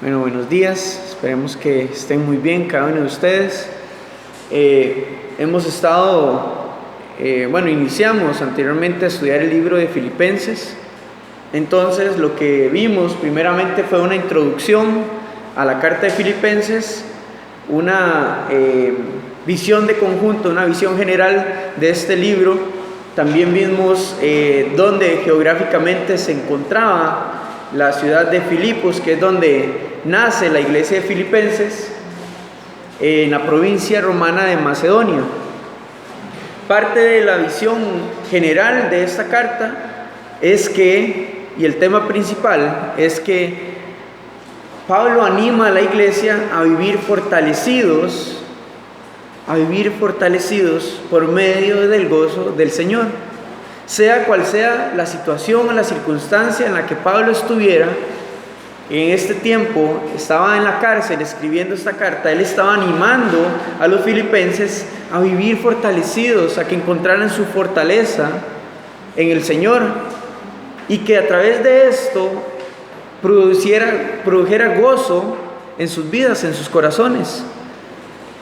Bueno, buenos días, esperemos que estén muy bien cada uno de ustedes. Hemos estado, iniciamos anteriormente a estudiar el libro de Filipenses. Entonces lo que vimos primeramente fue una introducción a la carta de Filipenses, una visión de conjunto, una visión general de este libro. También vimos dónde geográficamente se encontraba la ciudad de Filipos, que es donde nace la iglesia de Filipenses, en la provincia romana de Macedonia. Parte de la visión general de esta carta es que, y el tema principal, es que Pablo anima a la iglesia a vivir fortalecidos por medio del gozo del Señor. Sea cual sea la situación o la circunstancia en la que Pablo estuviera, en este tiempo estaba en la cárcel escribiendo esta carta, él estaba animando a los filipenses a vivir fortalecidos, a que encontraran su fortaleza en el Señor y que a través de esto produjera gozo en sus vidas, en sus corazones,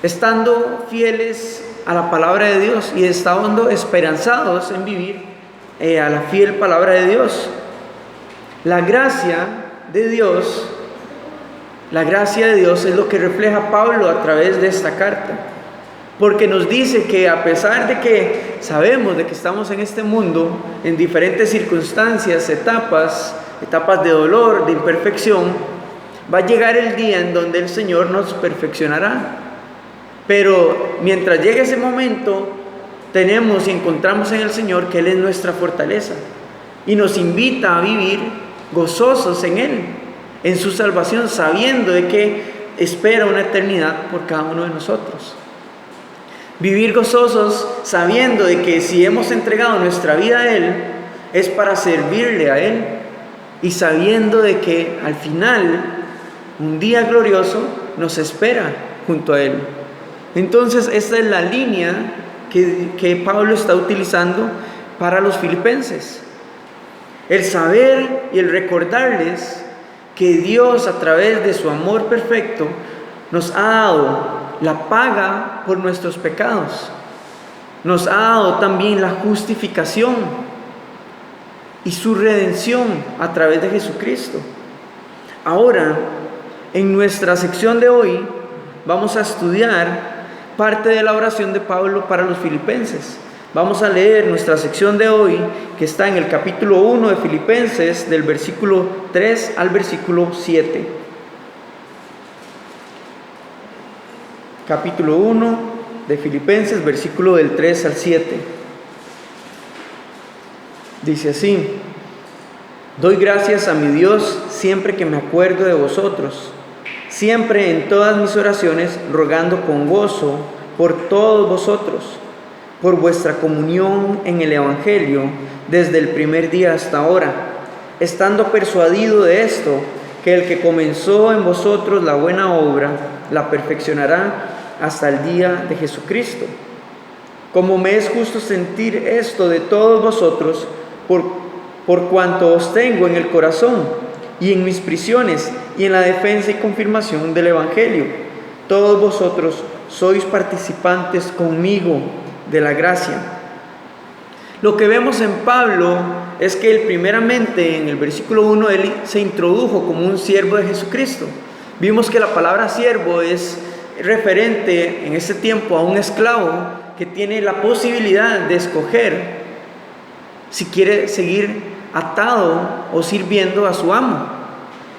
estando fieles a la palabra de Dios y estando esperanzados en vivir a la fiel palabra de Dios. La gracia de Dios es lo que refleja Pablo a través de esta carta, porque nos dice que a pesar de que sabemos de que estamos en este mundo, en diferentes circunstancias, etapas de dolor, de imperfección, va a llegar el día en donde el Señor nos perfeccionará. Pero mientras llegue ese momento, tenemos y encontramos en el Señor que Él es nuestra fortaleza y nos invita a vivir gozosos en Él, en su salvación, sabiendo de que espera una eternidad por cada uno de nosotros. Vivir gozosos sabiendo de que si hemos entregado nuestra vida a Él, es para servirle a Él, y sabiendo de que al final un día glorioso nos espera junto a Él. Entonces esta es la línea que Pablo está utilizando para los filipenses. El saber y el recordarles que Dios, a través de su amor perfecto, nos ha dado la paga por nuestros pecados. Nos ha dado también la justificación y su redención a través de Jesucristo. Ahora, en nuestra sección de hoy, vamos a estudiar parte de la oración de Pablo para los filipenses. Vamos a leer nuestra sección de hoy, que está en el capítulo 1 de Filipenses, del versículo 3 al versículo 7. Capítulo 1 de Filipenses, versículo del 3 al 7. Dice así: doy gracias a mi Dios siempre que me acuerdo de vosotros, siempre en todas mis oraciones rogando con gozo por todos vosotros, por vuestra comunión en el Evangelio desde el primer día hasta ahora, estando persuadido de esto, que el que comenzó en vosotros la buena obra, la perfeccionará hasta el día de Jesucristo. Como me es justo sentir esto de todos vosotros, por cuanto os tengo en el corazón y en mis prisiones y en la defensa y confirmación del Evangelio. Todos vosotros sois participantes conmigo de la gracia. Lo que vemos en Pablo es que él primeramente en el versículo 1 él se introdujo como un siervo de Jesucristo. Vimos que la palabra siervo es referente en este tiempo a un esclavo que tiene la posibilidad de escoger si quiere seguir atado o sirviendo a su amo.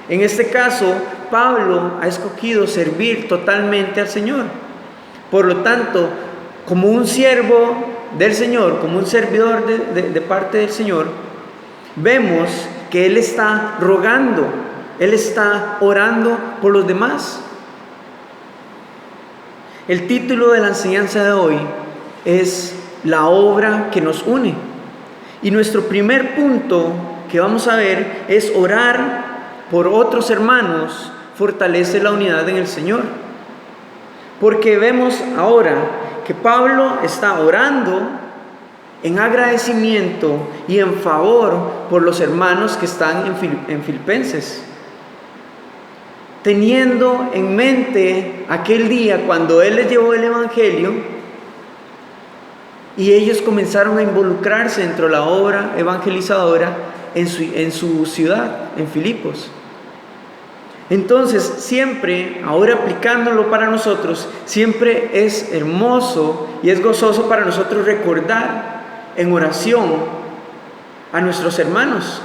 En este caso, Pablo ha escogido servir totalmente al Señor. Por lo tanto, como un siervo del Señor, como un servidor de parte del Señor, vemos que él está rogando, él está orando por los demás. El título de la enseñanza de hoy es la obra que nos une. Y nuestro primer punto que vamos a ver es orar por otros hermanos, fortalece la unidad en el Señor. Porque vemos ahora que Pablo está orando en agradecimiento y en favor por los hermanos que están en Filipenses. teniendo en mente aquel día cuando Él les llevó el Evangelio y ellos comenzaron a involucrarse dentro de la obra evangelizadora en su ciudad, en Filipos. Entonces, siempre, ahora aplicándolo para nosotros, siempre es hermoso y es gozoso para nosotros recordar en oración a nuestros hermanos,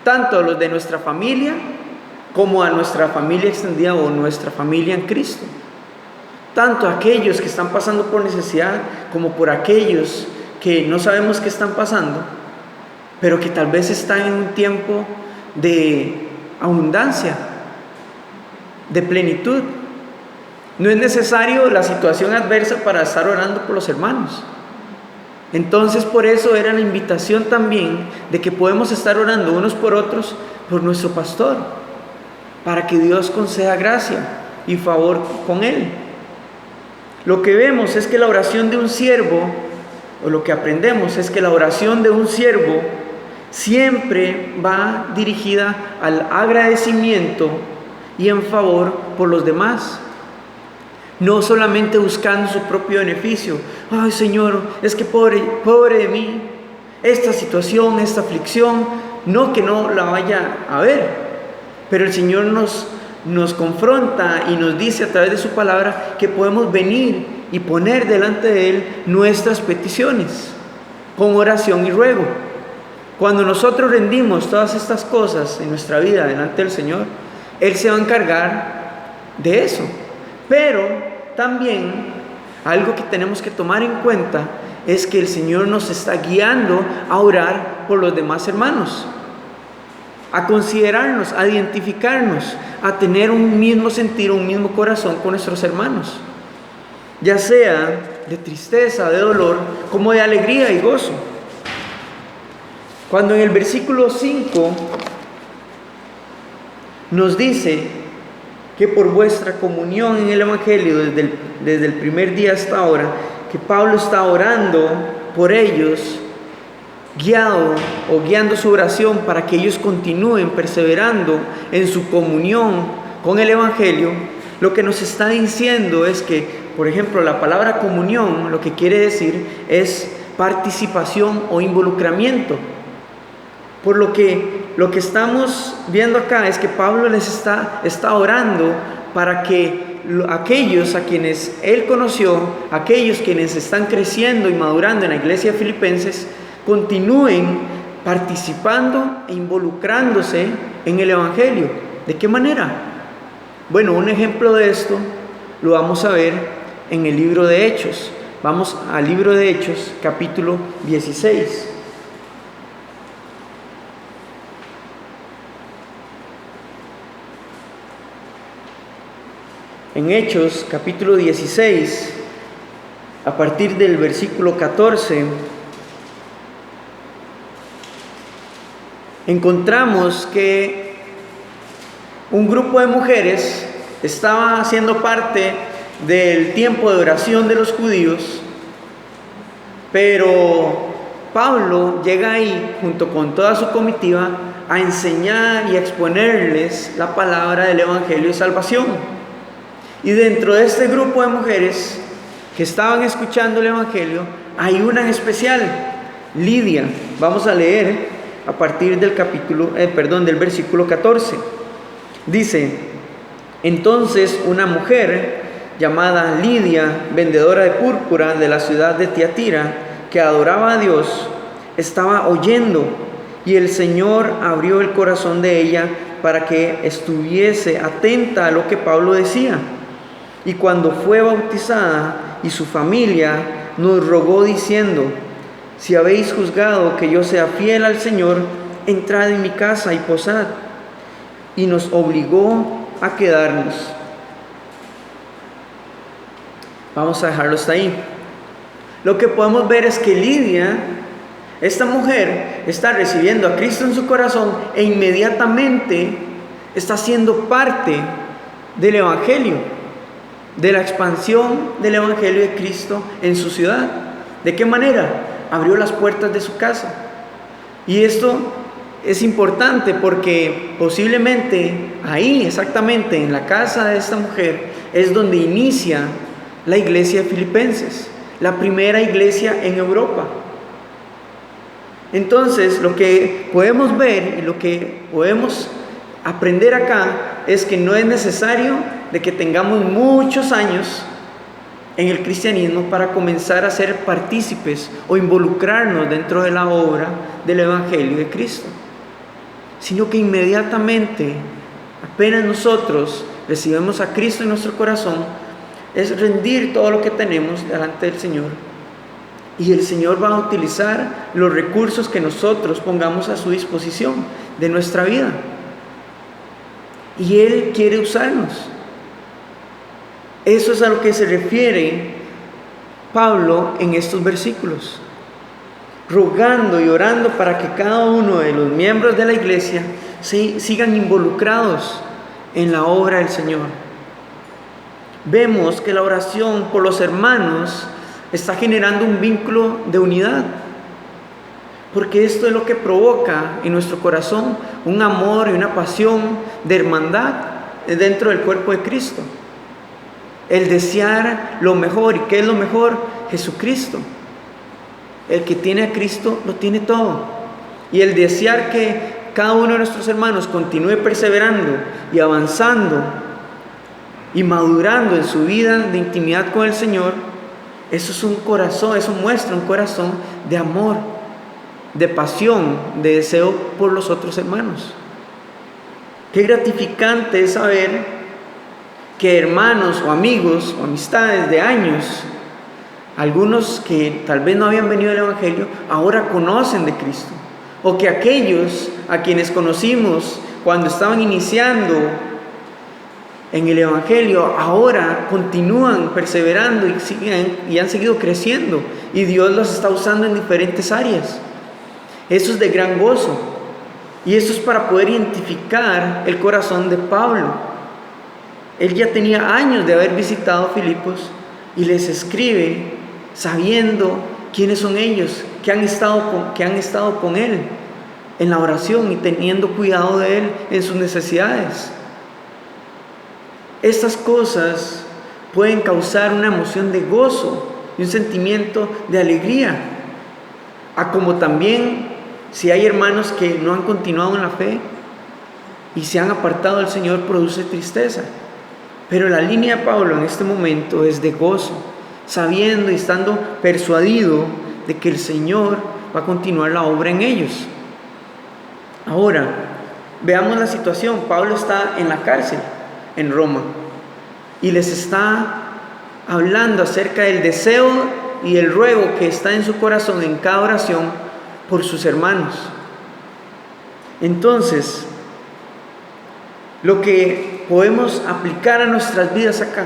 tanto a los de nuestra familia como a nuestra familia extendida o nuestra familia en Cristo. Tanto a aquellos que están pasando por necesidad como por aquellos que no sabemos qué están pasando, pero que tal vez están en un tiempo de abundancia, de plenitud. No es necesario la situación adversa para estar orando por los hermanos. Entonces, por eso era la invitación también de que podemos estar orando unos por otros por nuestro pastor, para que Dios conceda gracia y favor con él. Lo que vemos es que la oración de un siervo, o lo que aprendemos es que la oración de un siervo siempre va dirigida al agradecimiento y en favor por los demás, no solamente buscando su propio beneficio. Ay, Señor, es que pobre de mí, esta situación, esta aflicción, no que no la vaya a ver, pero el Señor nos confronta y nos dice a través de su palabra que podemos venir y poner delante de Él nuestras peticiones con oración y ruego. Cuando nosotros rendimos todas estas cosas en nuestra vida delante del Señor, Él se va a encargar de eso. Pero también algo que tenemos que tomar en cuenta es que el Señor nos está guiando a orar por los demás hermanos, a considerarnos, a identificarnos, a tener un mismo sentir, un mismo corazón con nuestros hermanos, ya sea de tristeza, de dolor, como de alegría y gozo. Cuando en el versículo 5 nos dice que por vuestra comunión en el Evangelio desde el primer día hasta ahora, que Pablo está orando por ellos, guiando su oración para que ellos continúen perseverando en su comunión con el Evangelio, lo que nos está diciendo es que, por ejemplo, la palabra comunión, lo que quiere decir es participación o involucramiento. Por lo que estamos viendo acá es que Pablo les está orando para que aquellos a quienes él conoció, aquellos quienes están creciendo y madurando en la iglesia de Filipenses, continúen participando e involucrándose en el Evangelio. ¿De qué manera? Bueno, un ejemplo de esto lo vamos a ver en el libro de Hechos. Vamos al libro de Hechos, capítulo 16. En Hechos, capítulo 16, a partir del versículo 14, encontramos que un grupo de mujeres estaba haciendo parte del tiempo de oración de los judíos, pero Pablo llega ahí junto con toda su comitiva a enseñar y a exponerles la palabra del Evangelio de salvación. Y dentro de este grupo de mujeres que estaban escuchando el Evangelio, hay una en especial, Lidia. Vamos a leer a partir del del versículo 14. Dice: entonces una mujer llamada Lidia, vendedora de púrpura de la ciudad de Tiatira, que adoraba a Dios, estaba oyendo, y el Señor abrió el corazón de ella para que estuviese atenta a lo que Pablo decía. Y cuando fue bautizada y su familia, nos rogó diciendo: si habéis juzgado que yo sea fiel al Señor, entrad en mi casa y posad. Y nos obligó a quedarnos. Vamos a dejarlo hasta ahí. Lo que podemos ver es que Lidia, esta mujer, está recibiendo a Cristo en su corazón e inmediatamente está siendo parte del Evangelio, de la expansión del Evangelio de Cristo en su ciudad. ¿De qué manera? Abrió las puertas de su casa. Y esto es importante porque posiblemente ahí, exactamente en la casa de esta mujer, es donde inicia la iglesia de Filipenses, la primera iglesia en Europa. Entonces, lo que podemos ver y lo que podemos aprender acá es que no es necesario de que tengamos muchos años en el cristianismo para comenzar a ser partícipes o involucrarnos dentro de la obra del Evangelio de Cristo, sino que inmediatamente, apenas nosotros recibimos a Cristo en nuestro corazón, es rendir todo lo que tenemos delante del Señor, y el Señor va a utilizar los recursos que nosotros pongamos a su disposición de nuestra vida, y Él quiere usarnos. Eso es a lo que se refiere Pablo en estos versículos, rogando y orando para que cada uno de los miembros de la iglesia sigan involucrados en la obra del Señor. Vemos que la oración por los hermanos está generando un vínculo de unidad, porque esto es lo que provoca en nuestro corazón un amor y una pasión de hermandad dentro del cuerpo de Cristo. El desear lo mejor. ¿Y qué es lo mejor? Jesucristo. El que tiene a Cristo lo tiene todo. Y el desear que cada uno de nuestros hermanos continúe perseverando y avanzando y madurando en su vida de intimidad con el Señor, eso es un corazón, eso muestra un corazón de amor, de pasión, de deseo por los otros hermanos. Qué gratificante es saber que hermanos o amigos o amistades de años, algunos que tal vez no habían venido al Evangelio, ahora conocen de Cristo. O que aquellos a quienes conocimos cuando estaban iniciando en el Evangelio, ahora continúan perseverando y han seguido creciendo. Y Dios los está usando en diferentes áreas. Eso es de gran gozo. Y eso es para poder identificar el corazón de Pablo. Él ya tenía años de haber visitado Filipos y les escribe sabiendo quiénes son ellos, que han estado con Él en la oración y teniendo cuidado de Él en sus necesidades. Estas cosas pueden causar una emoción de gozo y un sentimiento de alegría, como también si hay hermanos que no han continuado en la fe y se han apartado del Señor, produce tristeza. Pero la línea de Pablo en este momento es de gozo, sabiendo y estando persuadido de que el Señor va a continuar la obra en ellos. Ahora, veamos la situación. Pablo está en la cárcel en Roma y les está hablando acerca del deseo y el ruego que está en su corazón en cada oración por sus hermanos. Entonces, lo que podemos aplicar a nuestras vidas acá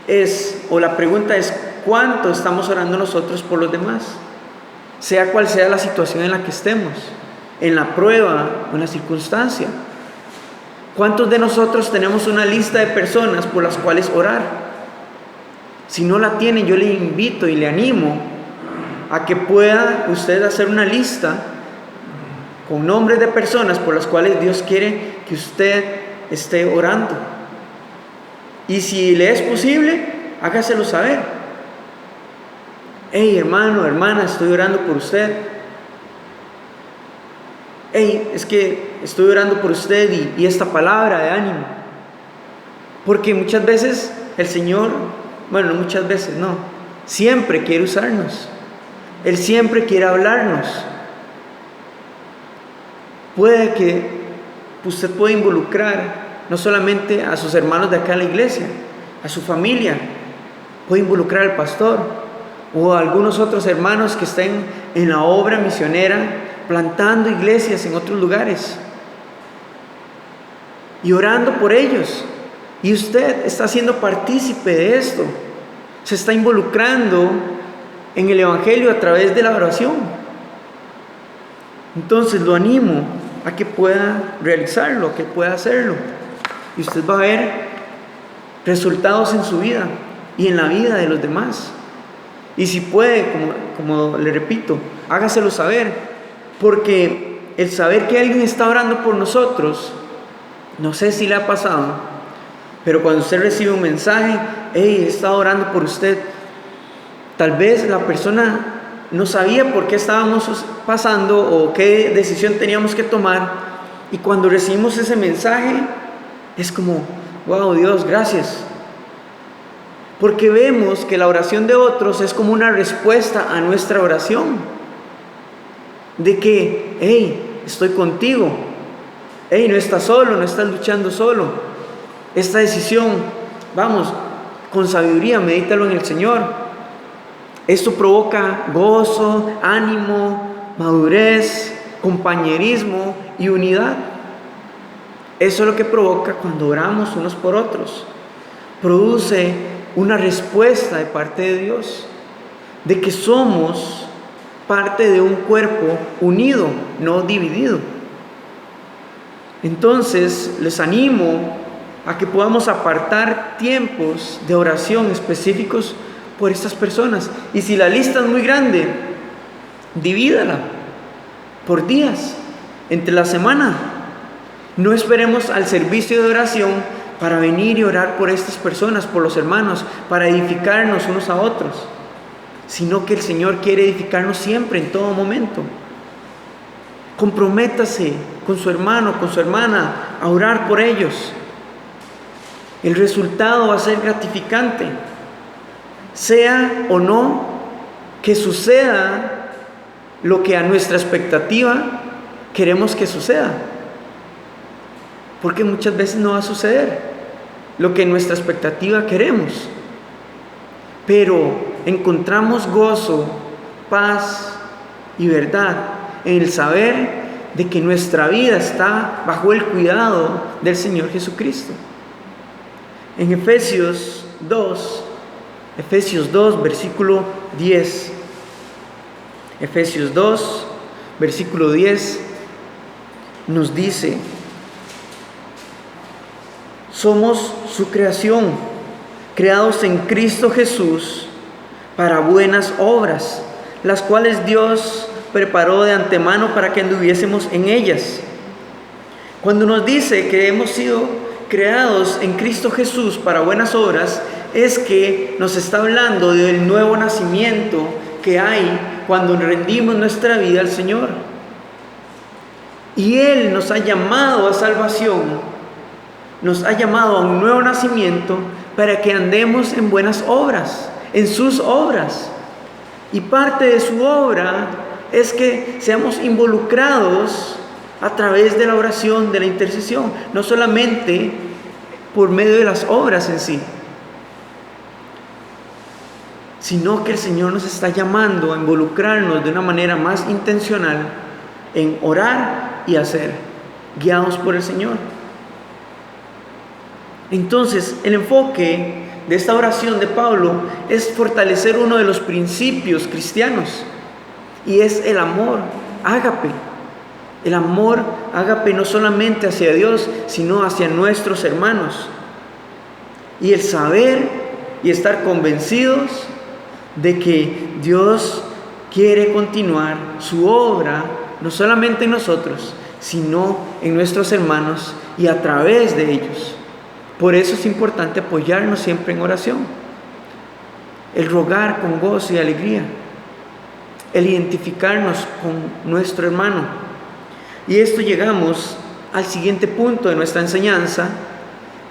la pregunta es, ¿cuánto estamos orando nosotros por los demás? Sea cual sea la situación en la que estemos, en la prueba o en la circunstancia. ¿Cuántos de nosotros tenemos una lista de personas por las cuales orar? Si no la tienen, yo le invito y le animo a que pueda usted hacer una lista con nombres de personas por las cuales Dios quiere que usted esté orando. Y si le es posible, hágaselo saber. Hey, hermano, hermana, estoy orando por usted. Hey, es que estoy orando por usted y esta palabra de ánimo. Porque muchas veces el Señor, bueno, no muchas veces, no, siempre quiere usarnos. Él siempre quiere hablarnos. Puede que usted pueda involucrar no solamente a sus hermanos de acá en la iglesia, a su familia, puede involucrar al pastor o a algunos otros hermanos que estén en la obra misionera, plantando iglesias en otros lugares y orando por ellos. Y usted está siendo partícipe de esto, se está involucrando en el Evangelio a través de la oración. Entonces lo animo a que pueda realizarlo, a que pueda hacerlo. Y usted va a ver resultados en su vida y en la vida de los demás. Y si puede, como le repito, hágaselo saber. Porque el saber que alguien está orando por nosotros, no sé si le ha pasado, pero cuando usted recibe un mensaje, hey, he estado orando por usted, tal vez la persona no sabía por qué estábamos pasando o qué decisión teníamos que tomar, y cuando recibimos ese mensaje, es como, wow, Dios, gracias. Porque vemos que la oración de otros es como una respuesta a nuestra oración. De que, hey, estoy contigo. Hey, no estás solo, no estás luchando solo. Esta decisión, vamos, con sabiduría, medítalo en el Señor. Esto provoca gozo, ánimo, madurez, compañerismo y unidad. Eso es lo que provoca cuando oramos unos por otros. Produce una respuesta de parte de Dios, de que somos parte de un cuerpo unido, no dividido. Entonces, les animo a que podamos apartar tiempos de oración específicos por estas personas. Y si la lista es muy grande, divídala por días, entre la semana. No esperemos al servicio de oración para venir y orar por estas personas, por los hermanos, para edificarnos unos a otros, sino que el Señor quiere edificarnos siempre, en todo momento. Comprométase con su hermano, con su hermana, a orar por ellos. El resultado va a ser gratificante, sea o no que suceda lo que a nuestra expectativa queremos que suceda. Porque muchas veces no va a suceder lo que en nuestra expectativa queremos. Pero encontramos gozo, paz y verdad en el saber de que nuestra vida está bajo el cuidado del Señor Jesucristo. En Efesios 2, versículo 10. Efesios 2, versículo 10 nos dice: somos su creación, creados en Cristo Jesús para buenas obras, las cuales Dios preparó de antemano para que anduviésemos en ellas. Cuando nos dice que hemos sido creados en Cristo Jesús para buenas obras, es que nos está hablando del nuevo nacimiento que hay cuando rendimos nuestra vida al Señor. Y Él nos ha llamado a salvación, nos ha llamado a un nuevo nacimiento para que andemos en buenas obras, en sus obras. Y parte de su obra es que seamos involucrados a través de la oración, de la intercesión, no solamente por medio de las obras en sí, sino que el Señor nos está llamando a involucrarnos de una manera más intencional en orar y hacer, guiados por el Señor. Entonces, el enfoque de esta oración de Pablo es fortalecer uno de los principios cristianos, y es el amor ágape. El amor ágape no solamente hacia Dios, sino hacia nuestros hermanos. Y el saber y estar convencidos de que Dios quiere continuar su obra, no solamente en nosotros, sino en nuestros hermanos y a través de ellos. Por eso es importante apoyarnos siempre en oración, el rogar con gozo y alegría, el identificarnos con nuestro hermano. Y esto llegamos al siguiente punto de nuestra enseñanza,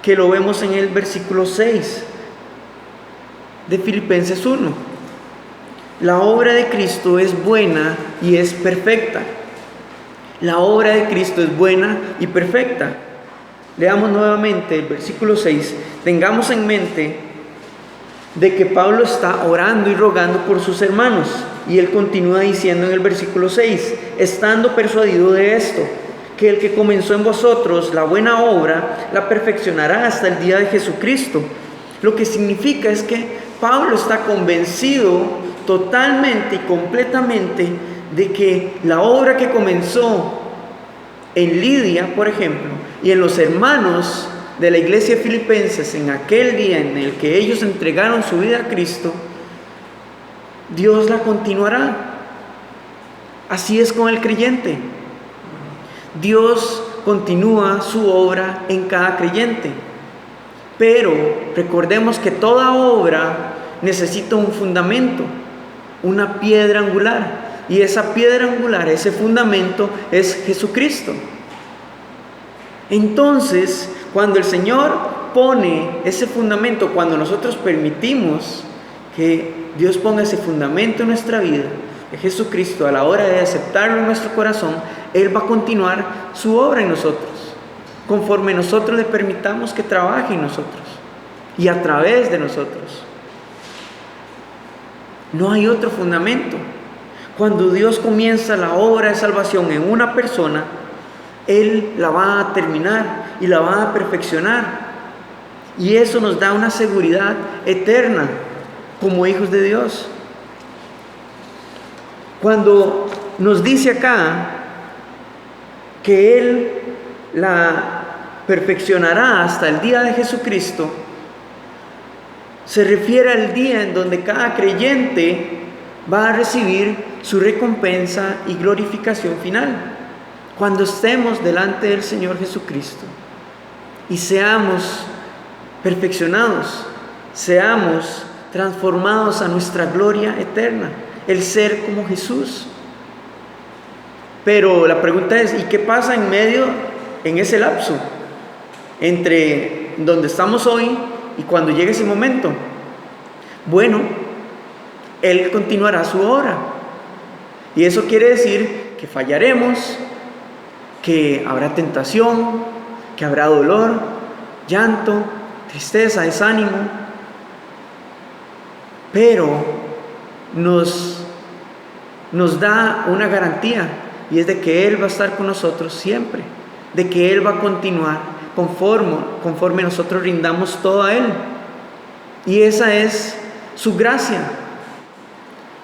que lo vemos en el versículo 6 de Filipenses 1. La obra de Cristo es buena y es perfecta. La obra de Cristo es buena y perfecta. Leamos nuevamente el versículo 6. Tengamos en mente de que Pablo está orando y rogando por sus hermanos. Y él continúa diciendo en el versículo 6, estando persuadido de esto, que el que comenzó en vosotros la buena obra, la perfeccionará hasta el día de Jesucristo. Lo que significa es que Pablo está convencido totalmente y completamente de que la obra que comenzó en Lidia, por ejemplo, y en los hermanos de la iglesia de Filipenses, en aquel día en el que ellos entregaron su vida a Cristo, Dios la continuará. Así es con el creyente. Dios continúa su obra en cada creyente. Pero recordemos que toda obra necesita un fundamento, una piedra angular. Y esa piedra angular, ese fundamento, es Jesucristo. Entonces, cuando el Señor pone ese fundamento, cuando nosotros permitimos que Dios ponga ese fundamento en nuestra vida, de Jesucristo, a la hora de aceptarlo en nuestro corazón, Él va a continuar su obra en nosotros, conforme nosotros le permitamos que trabaje en nosotros y a través de nosotros. No hay otro fundamento. Cuando Dios comienza la obra de salvación en una persona, Él la va a terminar y la va a perfeccionar. Y eso nos da una seguridad eterna como hijos de Dios. Cuando nos dice acá que Él la perfeccionará hasta el día de Jesucristo, se refiere al día en donde cada creyente va a recibir su recompensa y glorificación final. Cuando estemos delante del Señor Jesucristo y seamos perfeccionados, seamos transformados a nuestra gloria eterna, el ser como Jesús. Pero la pregunta es, ¿y qué pasa en medio, en ese lapso, entre donde estamos hoy y cuando llegue ese momento? Bueno, Él continuará su obra. Y eso quiere decir que fallaremos, que habrá tentación, que habrá dolor, llanto, tristeza, desánimo. Pero nos da una garantía, y es de que Él va a estar con nosotros siempre, de que Él va a continuar conforme nosotros rindamos todo a Él. Y esa es su gracia.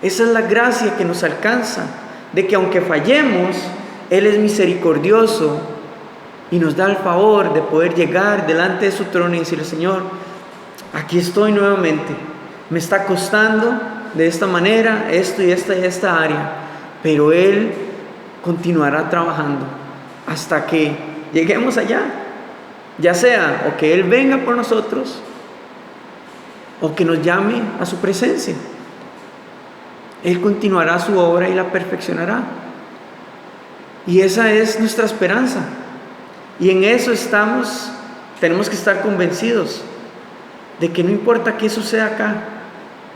Esa es la gracia que nos alcanza, de que aunque fallemos, Él es misericordioso y nos da el favor de poder llegar delante de su trono y decirle: Señor, aquí estoy nuevamente, me está costando de esta manera, esto y esta área, pero Él continuará trabajando hasta que lleguemos allá, ya sea o que Él venga por nosotros o que nos llame a su presencia. Él continuará su obra y la perfeccionará. Y esa es nuestra esperanza. Y en eso tenemos que estar convencidos de que no importa qué suceda acá,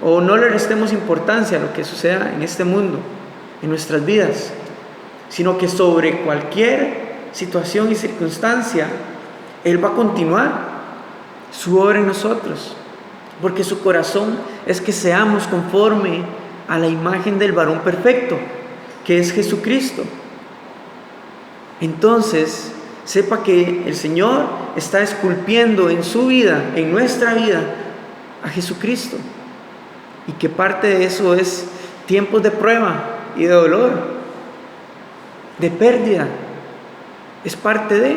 o no le restemos importancia a lo que suceda en este mundo, en nuestras vidas, sino que sobre cualquier situación y circunstancia, Él va a continuar su obra en nosotros, porque su corazón es que seamos conforme a la imagen del varón perfecto, que es Jesucristo. Entonces, sepa que el Señor está esculpiendo en su vida, en nuestra vida, a Jesucristo, y que parte de eso es tiempos de prueba y de dolor, de pérdida, es parte de.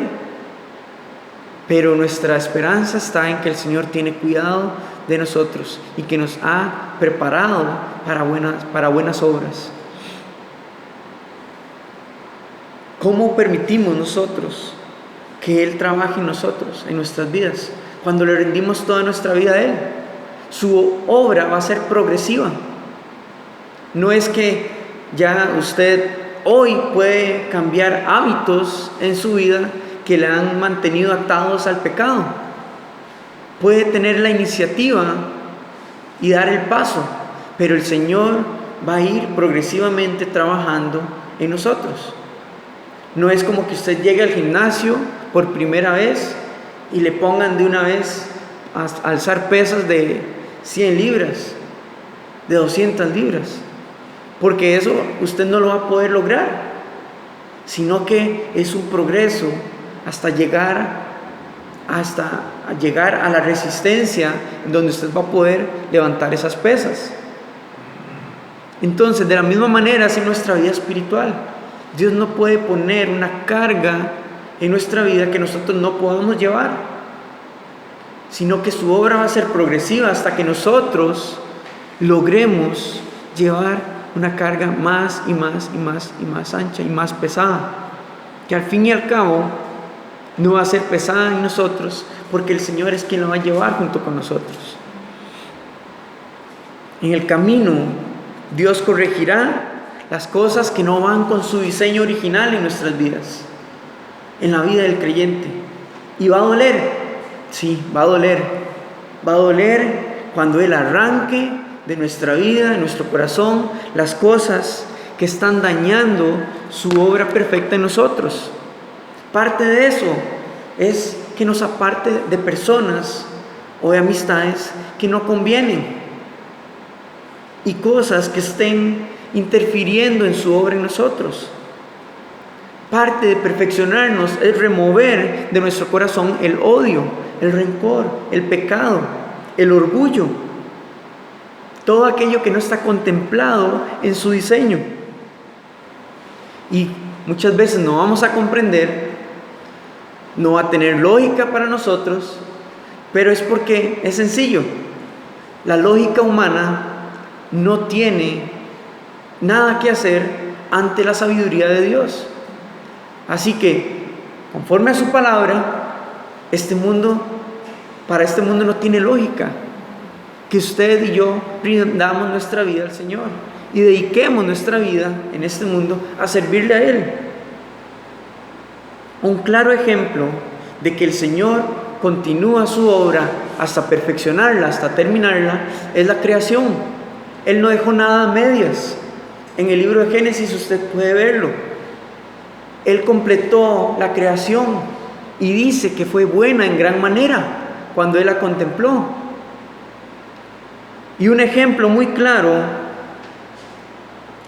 Pero nuestra esperanza está en que el Señor tiene cuidado de nosotros y que nos ha preparado para buenas obras. ¿Cómo permitimos nosotros que Él trabaje en nosotros, en nuestras vidas? Cuando le rendimos toda nuestra vida a Él, su obra va a ser progresiva. No es que ya usted hoy puede cambiar hábitos en su vida que le han mantenido atados al pecado. Puede tener la iniciativa y dar el paso, pero el Señor va a ir progresivamente trabajando en nosotros. No es como que usted llegue al gimnasio por primera vez y le pongan de una vez a alzar pesas de 100 libras, de 200 libras, porque eso usted no lo va a poder lograr, sino que es un progreso hasta llegar a la resistencia en donde usted va a poder levantar esas pesas. Entonces, de la misma manera es en nuestra vida espiritual. Dios no puede poner una carga en nuestra vida que nosotros no podamos llevar, sino que su obra va a ser progresiva hasta que nosotros logremos llevar una carga más y más y más y más ancha y más pesada. que al fin y al cabo no va a ser pesada en nosotros, porque el Señor es quien la va a llevar junto con nosotros. En el camino, Dios corregirá las cosas que no van con su diseño original en nuestras vidas, en la vida del creyente. Y va a doler, sí, va a doler. Va a doler cuando Él arranque de nuestra vida, de nuestro corazón, las cosas que están dañando su obra perfecta en nosotros. Parte de eso es que nos aparte de personas o de amistades que no convienen y cosas que estén interfiriendo en su obra en nosotros. Parte de perfeccionarnos es remover de nuestro corazón el odio, el rencor, el pecado, el orgullo, todo aquello que no está contemplado en su diseño. Y muchas veces no vamos a comprender, no va a tener lógica para nosotros, pero es porque es sencillo. La lógica humana no tiene nada que hacer ante la sabiduría de Dios. Así que, conforme a su palabra, para este mundo no tiene lógica que usted y yo rindamos nuestra vida al Señor y dediquemos nuestra vida en este mundo a servirle a Él. Un claro ejemplo de que el Señor continúa su obra hasta perfeccionarla, hasta terminarla, es la creación. Él no dejó nada a medias. En el libro de Génesis usted puede verlo. Él completó la creación y dice que fue buena en gran manera cuando Él la contempló. Y un ejemplo muy claro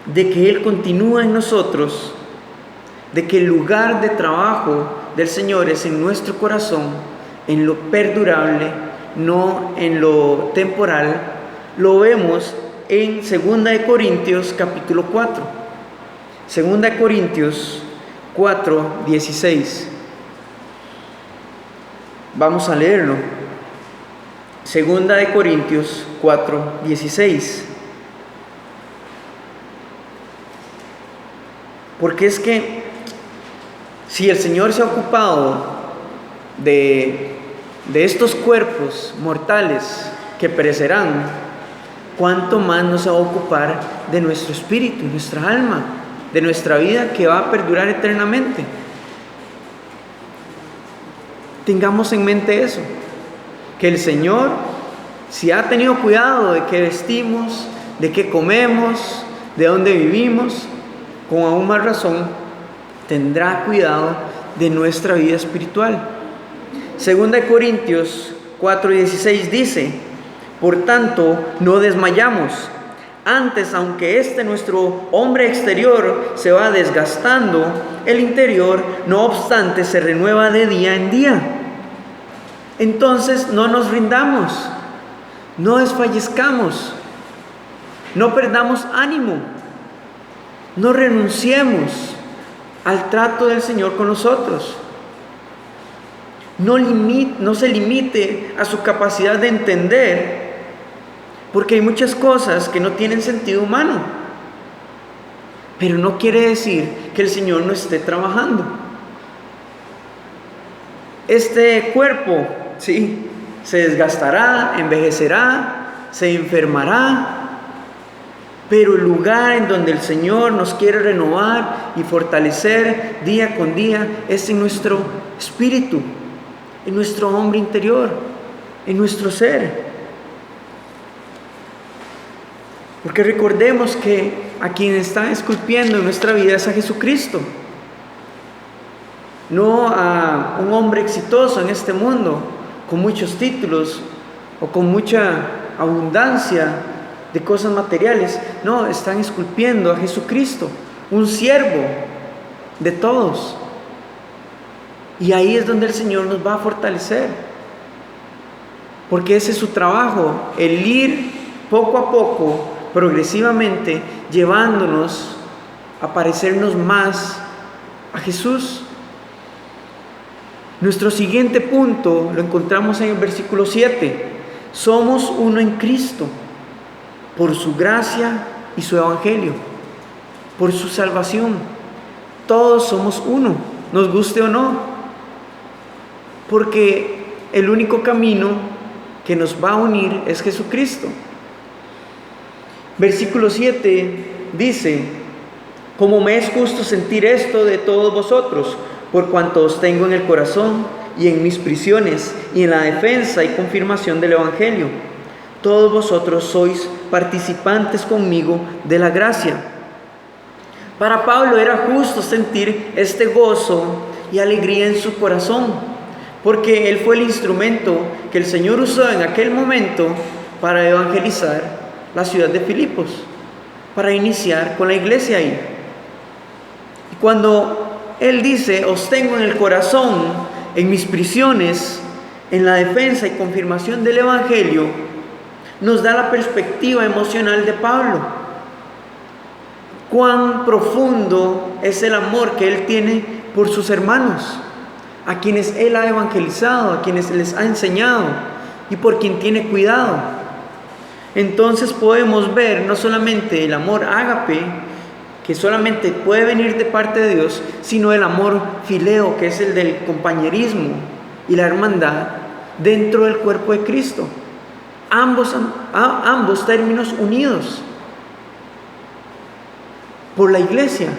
de que Él continúa en nosotros, de que el lugar de trabajo del Señor es en nuestro corazón, en lo perdurable, no en lo temporal, lo vemos en 2 Corintios capítulo 4. 2 Corintios 4:16. Vamos a leerlo. 2 Corintios 4:16. Porque es que si el Señor se ha ocupado de estos cuerpos mortales que perecerán, ¿cuánto más no se va a ocupar de nuestro espíritu, nuestra alma, de nuestra vida que va a perdurar eternamente? Tengamos en mente eso, que el Señor, si ha tenido cuidado de qué vestimos, de qué comemos, de dónde vivimos, con aún más razón tendrá cuidado de nuestra vida espiritual. 2 Corintios 4:16 dice: por tanto, no desmayamos. Antes, aunque nuestro hombre exterior se va desgastando, el interior, no obstante, se renueva de día en día. Entonces, no nos rindamos, no desfallezcamos, no perdamos ánimo, no renunciemos al trato del Señor con nosotros. No se limite a su capacidad de entender, porque hay muchas cosas que no tienen sentido humano, pero no quiere decir que el Señor no esté trabajando. Este cuerpo, sí, se desgastará, envejecerá, se enfermará, pero el lugar en donde el Señor nos quiere renovar y fortalecer día con día es en nuestro espíritu, en nuestro hombre interior, en nuestro ser. Porque recordemos que a quien está esculpiendo en nuestra vida es a Jesucristo, no a un hombre exitoso en este mundo, con muchos títulos o con mucha abundancia de cosas materiales. No, están esculpiendo a Jesucristo, un siervo de todos. Y ahí es donde el Señor nos va a fortalecer, porque ese es su trabajo, el ir poco a poco, progresivamente, llevándonos a parecernos más a Jesús. Nuestro siguiente punto lo encontramos en el versículo 7. Somos uno en Cristo, por su gracia y su evangelio, por su salvación. Todos somos uno. nos guste o no, porque el único camino que nos va a unir es Jesucristo. Versículo 7 dice: como me es justo sentir esto de todos vosotros, por cuanto os tengo en el corazón y en mis prisiones y en la defensa y confirmación del Evangelio. Todos vosotros sois participantes conmigo de la gracia. Para Pablo era justo sentir este gozo y alegría en su corazón, porque él fue el instrumento que el Señor usó en aquel momento para evangelizar la ciudad de Filipos, para iniciar con la iglesia ahí. Y cuando él dice: os tengo en el corazón, en mis prisiones, en la defensa y confirmación del Evangelio, nos da la perspectiva emocional de Pablo. Cuán profundo es el amor que él tiene por sus hermanos, a quienes él ha evangelizado, a quienes les ha enseñado y por quien tiene cuidado. Entonces podemos ver no solamente el amor ágape, que solamente puede venir de parte de Dios, sino el amor fileo, que es el del compañerismo y la hermandad dentro del cuerpo de Cristo. Ambos términos unidos por la iglesia.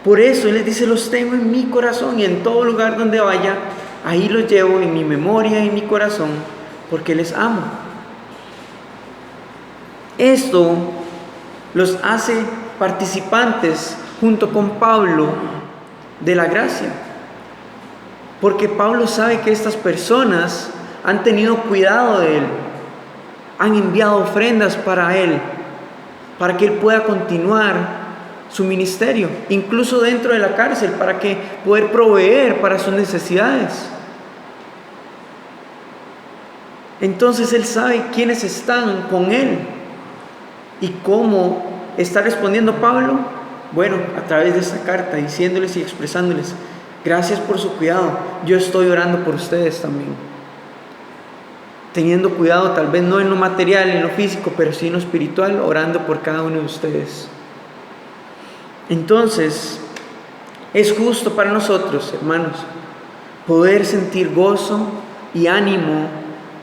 Por eso Él les dice: los tengo en mi corazón, y en todo lugar donde vaya, ahí los llevo en mi memoria y en mi corazón, porque les amo. Esto los hace participantes junto con Pablo de la gracia, porque Pablo sabe que estas personas han tenido cuidado de él, han enviado ofrendas para él, para que él pueda continuar su ministerio, incluso dentro de la cárcel, para que poder proveer para sus necesidades. Entonces él sabe quiénes están con él. ¿Y cómo está respondiendo Pablo? Bueno, a través de esta carta, diciéndoles y expresándoles: gracias por su cuidado, yo estoy orando por ustedes también. Teniendo cuidado tal vez no en lo material, en lo físico, pero sí en lo espiritual, orando por cada uno de ustedes. Entonces, es justo para nosotros, hermanos, poder sentir gozo y ánimo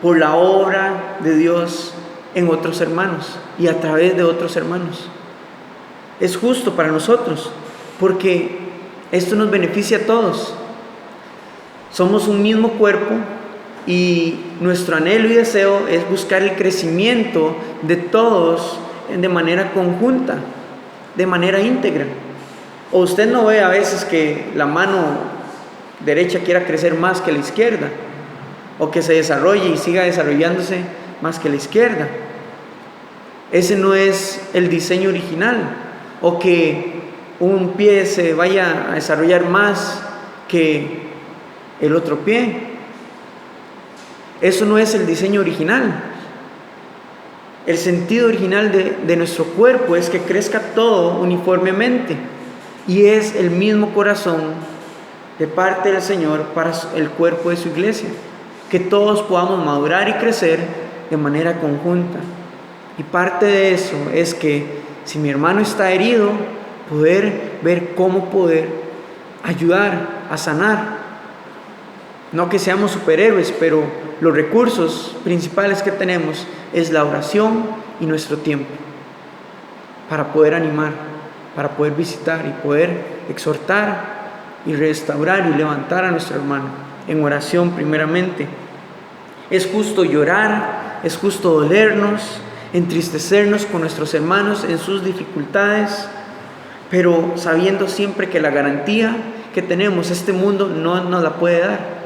por la obra de Dios en otros hermanos y a través de otros hermanos. Es justo para nosotros, porque esto nos beneficia a todos. Somos un mismo cuerpo y nuestro anhelo y deseo es buscar el crecimiento de todos de manera conjunta, de manera íntegra. O usted no ve a veces que la mano derecha quiera crecer más que la izquierda, o que se desarrolle y siga desarrollándose más que la izquierda. Ese no es el diseño original. O que un pie se vaya a desarrollar más que el otro pie. Eso no es el diseño original. El sentido original de nuestro cuerpo es que crezca todo uniformemente, y es el mismo corazón de parte del Señor para el cuerpo de su iglesia, que todos podamos madurar y crecer de manera conjunta. Y parte de eso es que si mi hermano está herido, poder ver cómo poder ayudar a sanar. No que seamos superhéroes, pero los recursos principales que tenemos es la oración y nuestro tiempo, para poder animar, para poder visitar y poder exhortar y restaurar y levantar a nuestro hermano en oración primeramente. Es justo llorar, es justo dolernos, entristecernos con nuestros hermanos en sus dificultades, pero sabiendo siempre que la garantía que tenemos este mundo no nos la puede dar.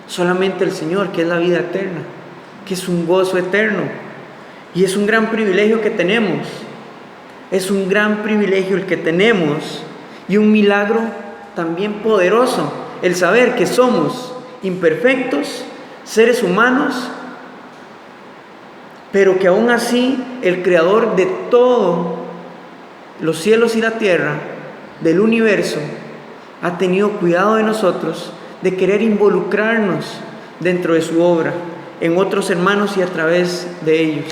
Solamente el Señor, que es la vida eterna, que es un gozo eterno, y es un gran privilegio que tenemos. Es un gran privilegio el que tenemos, y un milagro también poderoso, el saber que somos imperfectos, seres humanos, pero que aún así el Creador de todo, los cielos y la tierra, del universo, ha tenido cuidado de nosotros, de querer involucrarnos dentro de su obra, en otros hermanos y a través de ellos.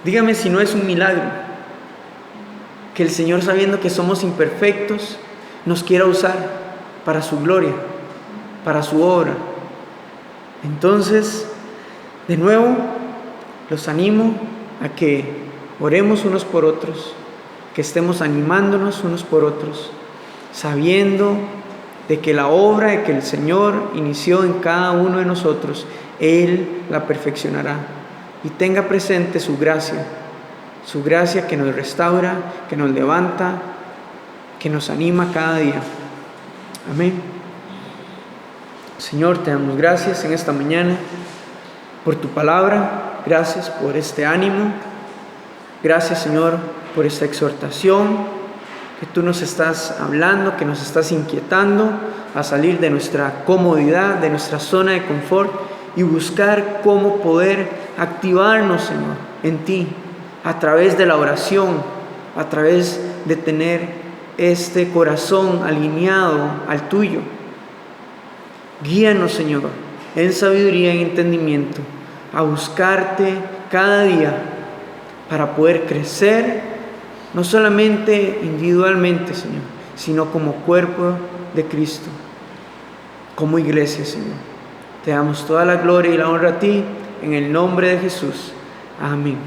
Dígame si no es un milagro que el Señor, sabiendo que somos imperfectos, nos quiera usar para su gloria, para su obra. Entonces, de nuevo, los animo a que oremos unos por otros, que estemos animándonos unos por otros, sabiendo de que la obra de que el Señor inició en cada uno de nosotros, Él la perfeccionará. Y tenga presente su gracia que nos restaura, que nos levanta, que nos anima cada día. Amén. Señor, te damos gracias en esta mañana por tu palabra, gracias por este ánimo, gracias, Señor, por esta exhortación que tú nos estás hablando, que nos estás inquietando a salir de nuestra comodidad, de nuestra zona de confort y buscar cómo poder activarnos, Señor, en ti, a través de la oración, a través de tener este corazón alineado al tuyo. Guíanos, Señor, en sabiduría y entendimiento, a buscarte cada día para poder crecer, no solamente individualmente, Señor, sino como cuerpo de Cristo, como iglesia, Señor. Te damos toda la gloria y la honra a ti, en el nombre de Jesús. Amén.